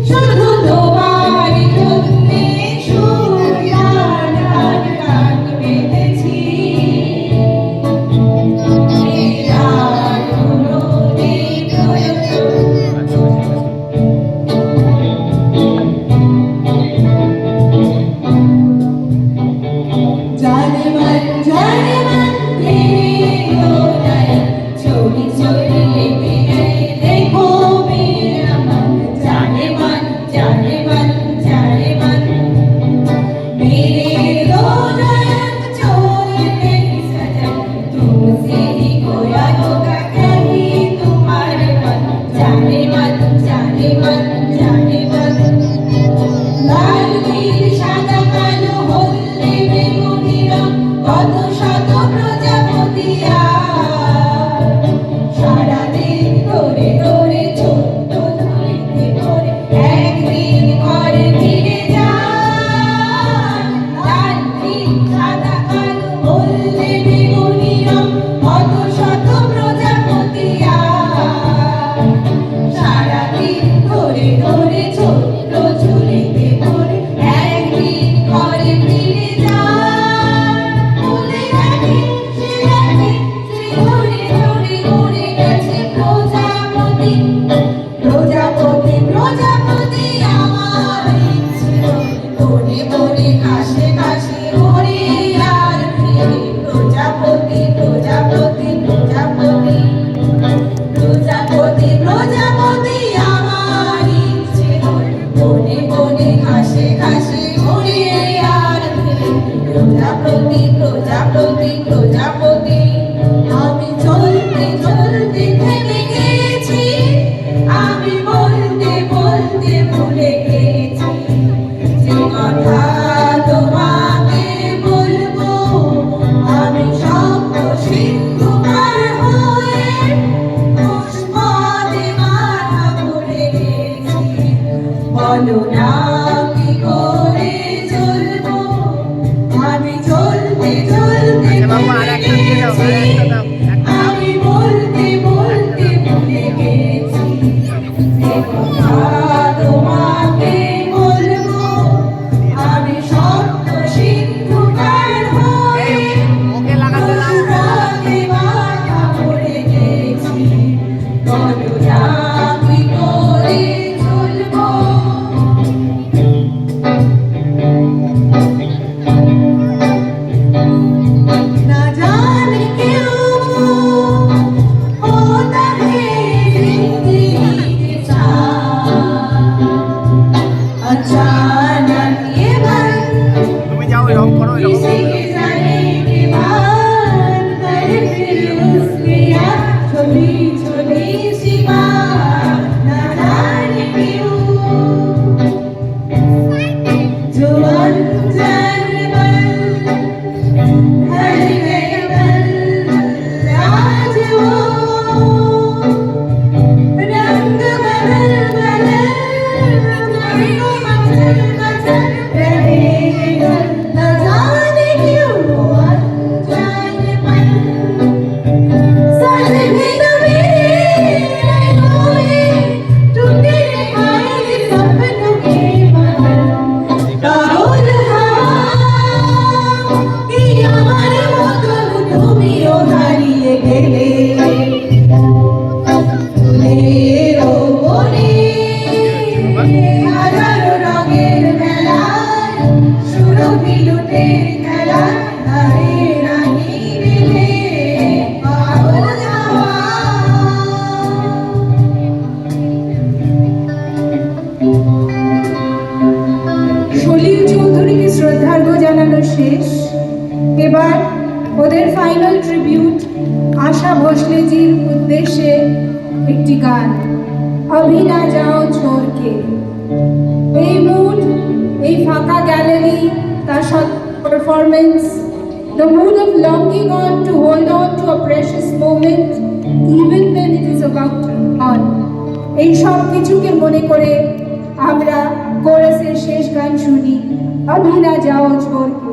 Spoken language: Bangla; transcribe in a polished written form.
শুধু তোমার জন্যে সুরার গান গান বেঁধেছি আর কোনো নেই প্রয়োজন জানে মন तेरे नयन चोरी चोरी लेके गए देखो मेरा मन जाने मन जाने मन जाने मन मेरे दो नयन चोरी मेरी सजन तुमसे ही खोया होगा कहीं तुम्हारे मन जाने मन जाने मन जाने मन लाल नील সাদা কালো হলদে বেগুনি রং কত শত প্রজাপতি সারাদিন ধরে ধরে ছোট্ট ঝুলিতে ভরে একদিন ঘরে ফিরে যান লাল নীল সাদা কালো হলদে বেগুনি রং কত শত প্রজাপতি সারাদিন ধরে ধরে ছোট্ট ঝুলিতে ভরে একদিন ঘরে ফিরে যান বলে রাখি সে রাখি সে ঘুরে ঘুরে ঘুরে গেছে প্রজাপতি প্রজাপতি প্রজাপতি আমার ইচ্ছে বনে বনে ঘাসে ঘাসে ওরে আর ফিরে প্রজাপতি প্রজাপতি প্রজাপতি প্রজাপতি প্রজাপতি আমার ইচ্ছে বনে বনে ঘাসে ঘাসে ওরে আর ফিরে প্রজাপতি প্রজাপতি প্রজাপতি আমি চলতে চলতে থেমে গেছি আমি বলতে বলতে ভুলে গেছি যে কথা তোমাকে বলবো আমি স্বপ্ন সিন্ধু পার হয়ে পুষ্পদে মাথা ভরে গেছি বলো না কি করে চলবো আমি চলতে চলতে আমি বলতে বলতে ভুলে গেছি যে কথা তোমাকে বলবো আমি স্বপ্ন সিন্ধু পার হয়ে পুষ্পদে মাথা ভরে গেছি বলো না কি করে চলবো ना जाने क्यों होता है जिंदगी के साथ अचानक ये मन किसी के जाने के बाद करे फिर उसके याद छोटी छोटी सी बात ना जाने क्यों जो अनजान मन हर गए पल आज वो रंग बदल बदल मचल मचल रहे न जाने क्यों अनजान मन साथ में न मेरे रोए टूटे खाए सपनों के मन कारोल আমার মতন তুমিও হারিয়ে গেলে ফুলের বনে হাজারো রঙের মেলায় সুরভি লুটের খেলায় হারে রানী রেলে পাগল যাওয়া সলিল চৌধুরীকে শ্রদ্ধার্ঘ্য জানানো শেষ এবার ওদের ফাইনাল ট্রিবিউট আশা ভোসলেজির উদ্দেশ্যে একটি গান अभी ना जाओ छोड़ के এই মুড এই ফাঁকা গ্যালারি তার performance the mood of longing on to hold on to a precious moment even when it is about to on এই সব কিছুকে মনে করে আমরা কোরাসের শেষ গান শুনি अभी ना जाओ छोड़ के